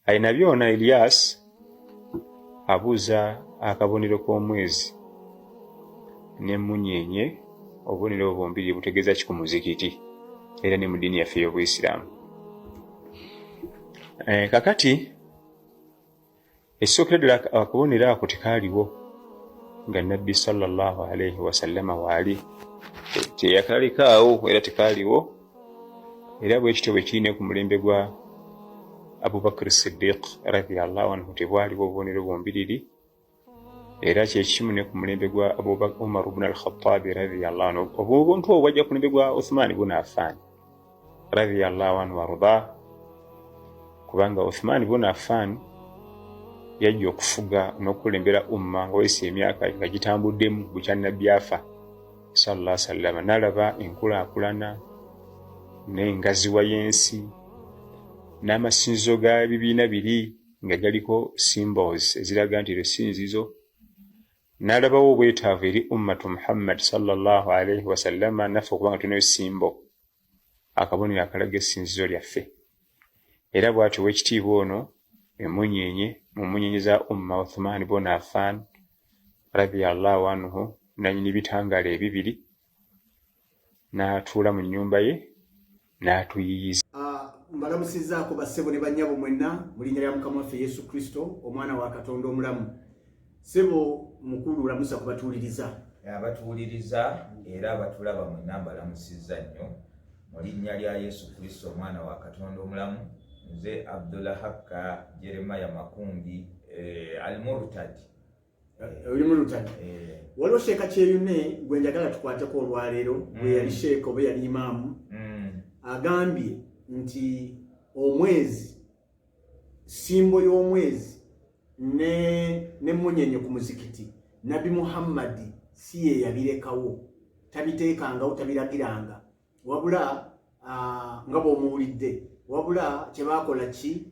Ayina byona Elias abuuza akabonero k'omwezi n'emmunyenye obubonero bombiri butegeeza ki ku muzikiti era ne mu ddiini yaffe ey'Obuyisiraamu. Kakati essookera ddala akabonero ako tekaaliwo nga Nabbi sallallahu alaihi wasallama waali, teyakalikaawo era tekaaliwo, era bwe kityo bwe kiine ku mulembe gwa Abubakar Siddiq radiyallahu anhu tebwaliwo obubonero bombiriri, era kyekimu ne ku mulembe gwa Umar ibn al-Khattab radiyallahu anhu. Obuntu obwo bwajja ku mulembe gwa Uthman ibn Affan radiyallahu anhu warda, kubanga Uthman ibn Affan yajja okufuga n'okulembera umma nga wayise emyaka nga gitambuddemu bukya Nabbi afa sallallahu alaihi wasallam, n'alaba enkulaakulana n'engaziwa y'ensi n'amasinzizo ga bibiina biri nga galiko symbols eziraga nti esinzizo, n'alabawo obwetaavu eri ummatu Muhammad sallallahu alaihi wasallama naffe okuba nga tulinayo simbo, akabonero akalaga essinzizo lyaffe. Era bw'atyo ow'ekitiibwa ono emmunyenye mu mmunyenye za umma Uthman ibn Affan radiyallahu anhu nannyini bitangaala ebibiri n'atuula mu nnyumba ye n'atuyiyiza. Mbalamusizaako bassebo ne bannyabo mwenna mu linnya lya Mukama waffe Yesu Kristo omwana wa Katonda omulamu. Ssebo mukulu lamusa kubatuuliriza. Abatuuliriza era abatulaba mwenna mbalamusizza nnyo mu linnya lya Yesu Kristo omwana wa Katonda omulamu. Nze Abdullah Hakka Jeremiah Makumbi al-Murtad. Oli Murtad. Waliwo Sheeka Kyeyune gwe njagala tukwateko olwaleero bwe yali sheeka oba yali imaamu agambye nti omwezi, simbo y'omwezi n'emmunyenye ku muzikiti Nabi Muhammad si ye yabirekawo, tabiteekangawo, tabiragiranga, wabula nga bw'omuwulidde, wabula kye baakola ki,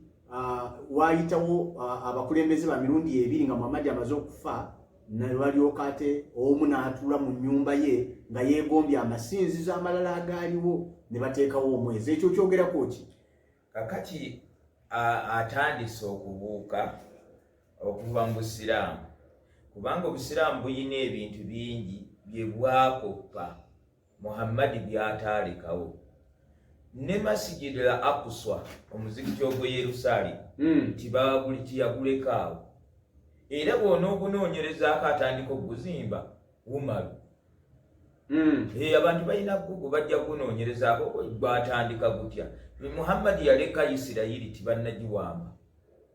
waayitawo abakulembeze ba mirundi ebiri nga Muhammad amaze okufa, ne balyoka ate omu n'atuula mu nnyumba ye nga yeegombye amasinzizo amalala agaaliwo ne bateekawo omwezi. Ekyo kyogerako ki? Kakati atandise okubuuka okuva mu Busiraamu, kubanga Obusiraamu buyina ebintu bingi bye bwakoppa Muhammad by'ataalekawo. Ne Masjid al-Aqsa omuzikiti ogw'e Yerusaalemu tibabuli tiyagulekaawo, era bw'onoogunoonyerezaako atandika okuguzimba Umaru. Abantu balina Google bajja kunoonyerezaako gwatandika gutya. Muhammad yaleka Isirayiri tibannagiwamba,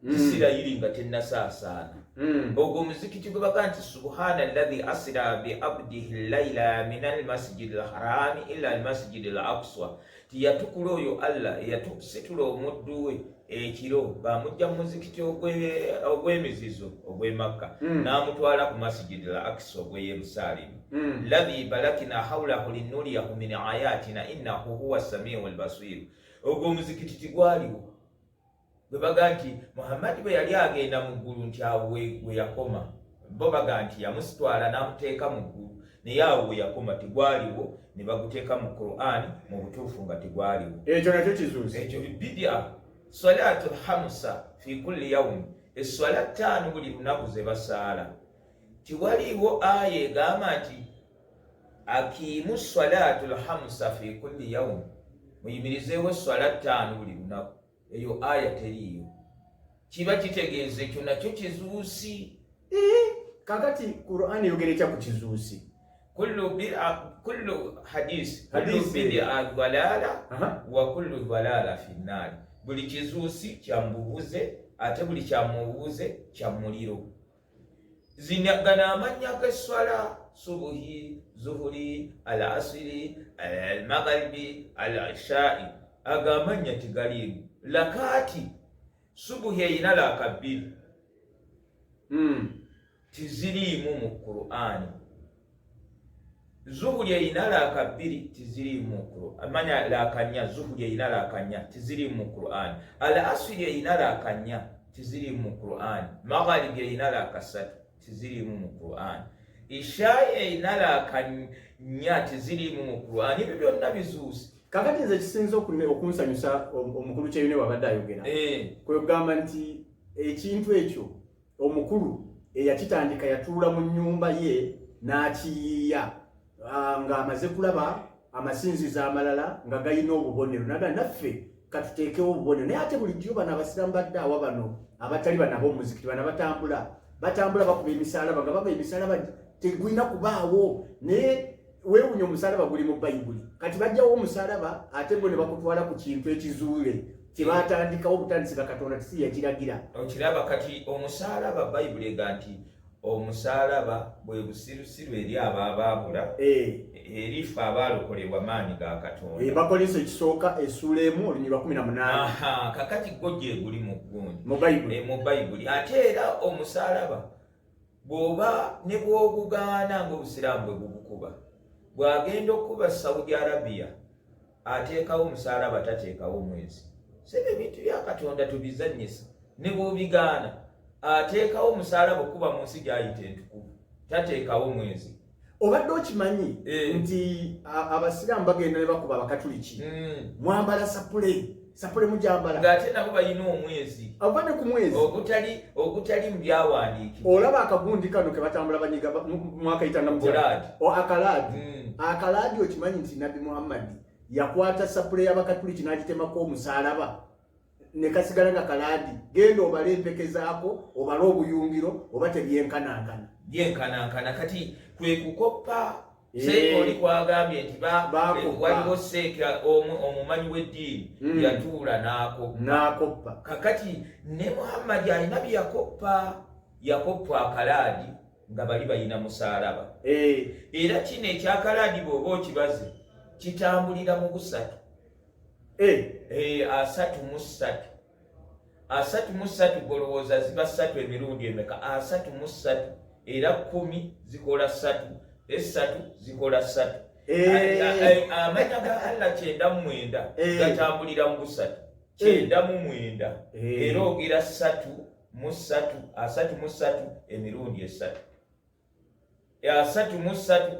Isirayiri nga tennasaasaana. Ogwo omuzikiti gwe baga nti subhana alladhi asra bi abdihi layla min almasjidi alharami ila almasjidi alaqsa, tiyatukula oyo Allah eyatusitula omuddu we ekiro bamujja mu muzikiti ogw'emizizo ogw'e Makka n'amutwala ku masjidi al-Aqsa ogw'e Yerusaalemu. Ladhi balakina hawlahu linuriyahu min ayatina innahu huwa samiu albasir. Ogwo omuzikiti tigwaliwo bwe baga nti Muhammad bwe yali agenda mu ggulu nti awo we yakoma, bo baga nti yamusitwala n'amuteeka mu ggulu, naye awo we yakoma tigwaliwo, ne baguteeka mu Qur'an mu butuufu nga tigwaliwo. Ekyo nakyo kizuuzi. Ekyo bidia. Salatul hamsa fi kulli yawm, eswala ttaano buli lunaku ze basaala. Tiwaliwo aya egamba nti akiimu salatul hamsa fi kulli yawm, muyimirizeewo eswala ttaano buli lunaku. Eyo aya teriiyo. Kiba kitegeeza ekyo nakyo kizuusi. Kakati Qur'an yogera ekya ku kizuusi. Kullu hadisi bid'a dhalala wa kullu dhalala fi nnaari. Buli kizuusi kya mubuuze ate buli kya mubuuze kya muliro. Zinagana amannya g'esswala subuhi, zuhuri, al-asiri, al-maghribi, al-ishaa'i, agamanya tigaliimu. Lakati subuhi eyina laka bbiri tiziriimu mu Qur'ani. Zuhuri eyina laka bbiri tiziriimu mu Qur'ani. Amanya laka nnya, zuhuri eyina laka nnya tiziriimu mu Qur'ani. Al-asiri eyina laka nnya tiziriimu mu Qur'ani. Magharibi eyina laka ssatu tiziriimu mu Qur'ani. Ishaa'i eyina laka nnya tiziriimu mu Qur'ani. Ebyo byonna bizuusi. kakati nze kisinza okunsanyusa omukulu kyeyune wabadde ayogera kwegamba nti ekintu ekyo omukulu eyakitandika yatuula mu nnyumba ye n'akiyiiya nga amaze kulaba amasinzizo amalala nga galina obubonero naga naffe katuteekewo obubonero naye ate bulijjo bano abasiramu badde awa bano abatali banabo omuzikiti bano batambula bakuba emisalaba nga bakuba emisalaba tegulina kubaawo naye weewunya omusalaba guli mu bayibuli kati bajjawo omusalaba ate bo ne bakutwala ku kintu ekizuule kyebatandikawo obutandisika katonda tisi yakiragira okiraba kati omusalaba bayibuli ega nti omusalaba bwe busirusiru eri abaababula erifa abalokolebwa maanyi ga katonda bakolesa ekisooka essuula emu olunyirwa 18 kakati gojje guli mu gundi mu bayibuli ate era omusalaba bw'oba ne bw'ogugaana ng'obusiraamu bwe bugukuba bw'agenda okuba Saudi Arabia ateekawo omusalaba tateekawo mwezi sebe ebintu bya katonda tubizannyisa ne bw'obigaana ateekawo omusalaba okuba mu nsi gy'ayita entukuvu tateekawo mwezi obadde okimanyi nti abasiraamu bagenda ne bakuba abakatuliki mwambala sapule mujambala ng'ate nabo balina omwezi avane ku mwezi ogutali mu byawandiikibwa olaba akagundi kano ke batambula banyiga mwakayitanga akalaadi okimanyi nti nabbi Muhammadi yakwata sapule y'abakatuliki n'agitemako omusalaba ne kasigala nga kalaadi genda obale empeke zaako obale obuyungiro oba tebyenkanankana kati kwe kukoppa oli kwagambye nti waliwo seeka omumanyi w'eddiini yatuula n'akoppa kakati ne Muhammadi alina bye yakoppa akalaadi nga bali balina musalaba era kino ekyakalaadi bw'oba okibaze kitambulira mu busatu 33 golowooza ziba 3 emirundi emeka 33 era 10 zikola 3 3 zikola 3 amanya ga Allah 99 gatambulira mu busatu 99 era ogira 3 emirundi 3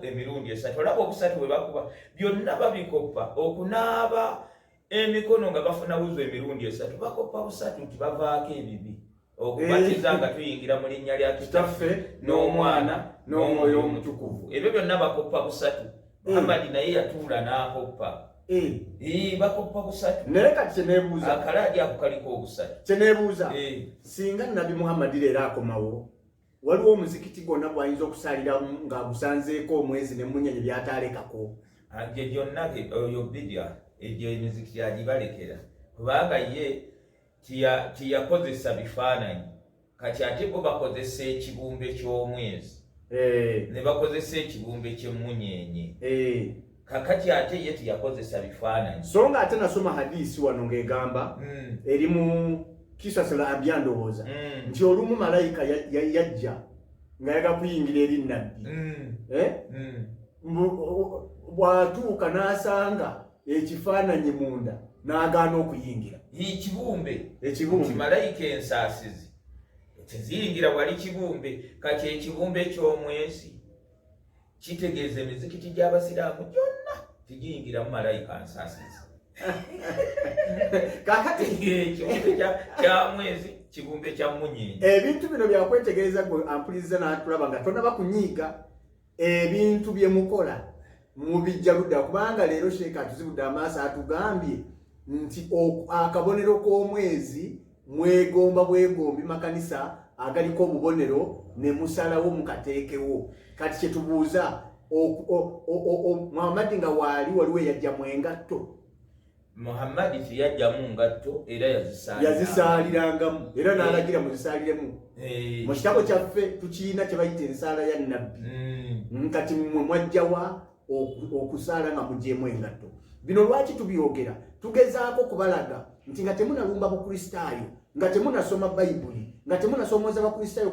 emirundi 3 olaba obusatu bwe bakuba byonna babikoppa okunaaba emikono nga bafuna wuzo emirundi 3 bakoppa busatu nti bavaako ebibi okubatiza nga tuyingira mu linnya lya Kitaffe n'Omwana n'Omwoyo Omutukuvu ebyo byonna bakoppa busatu Muhammadi naye yatuula n'akoppa bakoppa busatu naye kati kyeneebuuza akalaadi ako kaliko obusatu kyeneebuuza singa nabbi Muhammadi leero akomawo waliwo omuzikiti gwonna gwayinza okusaaliramu ng'agusanzeeko omwezi n'emunyenye byataalekako gye gyonna oyo bidya egyo emizikiti agibalekera kubanga ye tiyakozesa bifaananyi kati ate bo bakozesa ekibumbe ky'omwezi ne bakozesa ekibumbe ky'emunyenye kakati ate ye tiyakozesa bifaananyi so nga ate nasoma hadisi wano ng'egamba eri mu kisasula abyandowooza nti olumu malayika yajja ng'ayaga kuyingira eri nabbi bw'atuuka n'asanga ekifaananyi munda n'agaana okuyingira ekibumbe malayika ensaasizi teziyingira wali kibumbe kati ekibumbe ky'omwezi kitegeeza emizikiti gy'abasiraamu gyonna tigiyingiramu malayika nsaasizi kakati ekibumbe kya mwezi kibumbe kya munyenye ebintu bino byakwetegereza gwe ampuliriza n'atulaba nga tonna bakunyiiga ebintu bye mukola mubijja ludda kubanga leero sheeka atuzibudde amaaso atugambye nti akabonero k'omwezi mwegomba bwegombi makanisa agaliko obubonero ne musalawo mukateekewo kati kyetubuuza Muhammadi nga waliwo yajjamu engatto Muhammadi tiyajjamu ngatto era yazisaalirangamu era n'alagira muzisaaliremu mu kitabo kyaffe tukiina kye bayita ensaala ya nabbi kati mmwe mwajjawa okusaala nga mugyemu engatto bino lwaki tubyogera tugezaako kubalaga nti nga temunalumba bukristaayo nga temunasoma bayibuli nga temunasomooza bakristaayo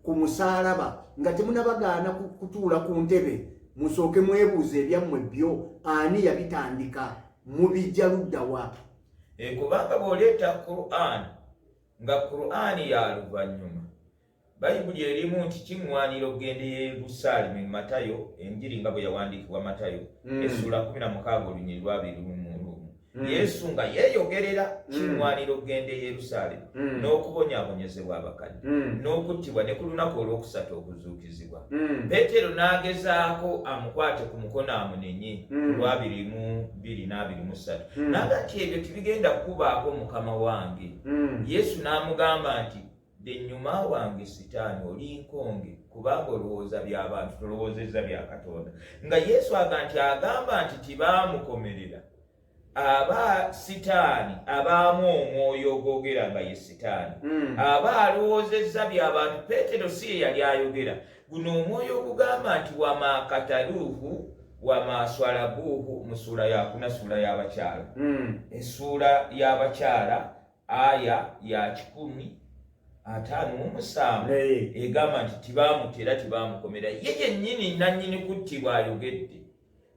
ku musaalaba nga temunabagaana kutuula ku ntebe musooke mwebuuza ebyammwe byo ani yabitandika mubijja luddawa kubanga bw'oleeta Qur'an nga Qur'an ya luvannyuma bayibuli erimu nti kiŋŋwanira okugenda e Yerusaalemi mu Matayo, enjiri nga bwe yawandiikibwa Matayo essula 16 olunyiri lwa 21. Yesu nga yeeyogerera kiŋŋwanira okugenda e Yerusaalemi n'okubonyaabonyezebwa abakadde n'okuttibwa ne ku lunaku olwokusatu okuzuukizibwa. Peetero n'agezaako amukwate ku mukono amunenye lwa 22:23 naga nti ebyo tibigenda kukubaako mukama wange. Yesu n'amugamba nti ennyuma wange Sitaani oli nkonge kubanga olowooza by'abantu tolowoozezza bya Katonda. Nga Yesu agamba nti tibaamukomerera aba Sitaani abaamu omwoyo ogwogera nga ye Sitaani aba alowoozezza by'abantu. Peetero si ye yali ayogera, guno omwoyo ogugamba nti wamaakataluuhu wamaaswalabuuhu mu ssuula ya 4 ssuula y'abakyala essuula y'abakyala aya ya 10:57 egamba nti tibaamutera tibaamukomera. Ye yennyini nannyini kuttibwa ayogedde.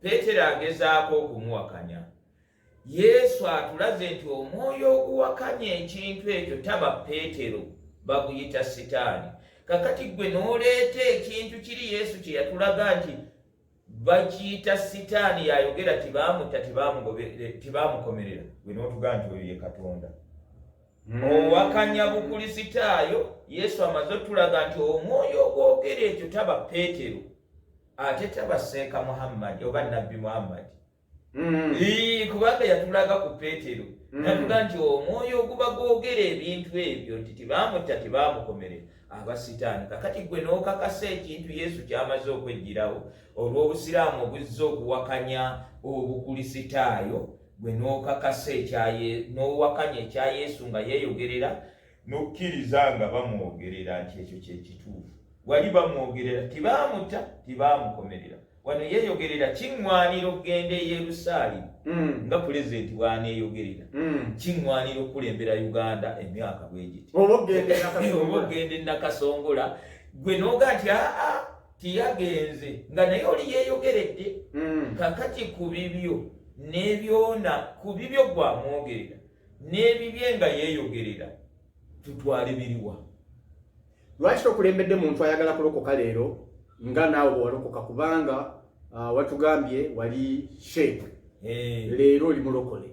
Peetero agezaako okumuwakanya. Yesu atulaze nti omwoyo oguwakanya ekintu ekyo taba Peetero, baguyita Sitaani. Kakati gwe n'oleeta ekintu kiri Yesu kye yatulaga nti bakiyita Sitaani yayogera tibaamutta tibaamukomerera, gwe n'otugaa nti oyo ye Katonda. Owakanya bukulisitaayo. Yesu amaze otulaga nti omwoyo ogwogera ekyo taba Peetero ate taba Seeka Muhammadi oba Nabbi Muhammadi. Kubanga yatulaga ku Peetero natuga nti omwoyo oguba gwogera ebintu ebyo nti tibaamutta tibaamukomerera aba Sitaani. Kakati gwe n'okakasa ekintu Yesu kyamaze okweggyirawo olw'Obusiraamu obuzza okuwakanya obukulisitaayo, gwe n'okakasa n'owakanya ekya Yesu nga yeeyogerera n'okkiriza nga bamwogerera nti ekyo kye kituufu. Wali bamwogerera tibaamutta tibaamukomerera, wano yeeyogerera kiŋŋwanira okugenda e Yerusaalemi nga pulezidenti bw'aneeyogerera kiŋŋwanira okukulembera Uganda emyaka bwe giti oba ogenda e Nakasongola. Gwe n'oga nti tiyagenze nga naye oli yeeyogeredde. Kakati ku bibyo n'ebyona ku bibyo gwamwogerera n'ebibye nga yeeyogerera tutwale biriwa. Lwaki tokulembedde muntu ayagala kulokoka leero nga naawe bw'owalokoka? Kubanga watugambye wali sheekh, leero oli mulokole.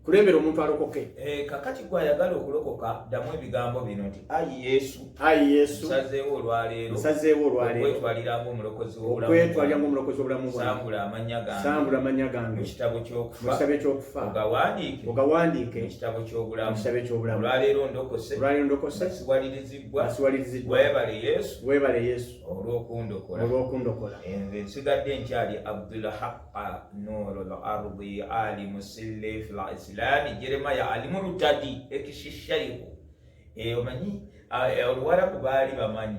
Kulembera omuntu alokoke. Kakati gwayagala okulokoka ddamu ebigambo bino nti ayi Yesu nsazeewo olwaleero okwetwalira ng'omulokozi w'obulamu bwange, sambula amannya gange mu kitabo ky'okufa ogawandiike mu kitabo ky'obulamu. Olwaleero ndokose basiwalirizibbwa. Weebale Yesu olw'okundokola. Nze nsigadde nkyali Abdulhaq Noorul Ardi alimu sille fil Islami Jeremiah alimu lutadi ekishishaihu. Omanyi Oluwarabu baali bamanyi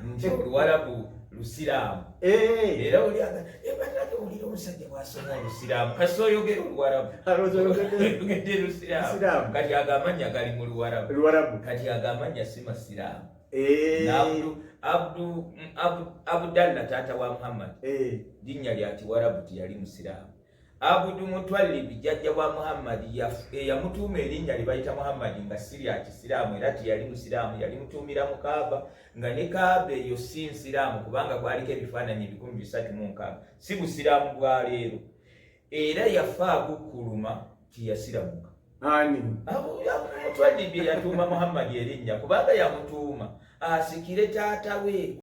nti Oluwarabu Lusiraamu. Era oliaga bannage olira omusajja bw'asoma Olusiraamu kasi oyogera Oluwarabu oyogedde Lusiraamu. Kati agamanya gali mu Luwarabu, kati agamanya si Masiraamu. Abdallah taata wa Muhammad linnya lyati Warabu tiyali Musiraamu. Abudu Mutwalib jjajja wa Muhammad yamutuuma erinnya lye bayita Muhammad nga si lya Kisiraamu era tiyali Musiraamu, yali mutuumira mu Kaaba nga ne Kaaba eyo si Nsiraamu kubanga gwaliko ebifaananyi 360. Si Busiraamu bwa leero. Era yafa agukkuluma tiyasiramuka. Abu Mutwalib yatuuma Muhammad erinnya kubanga yamutuuma asikire taata we.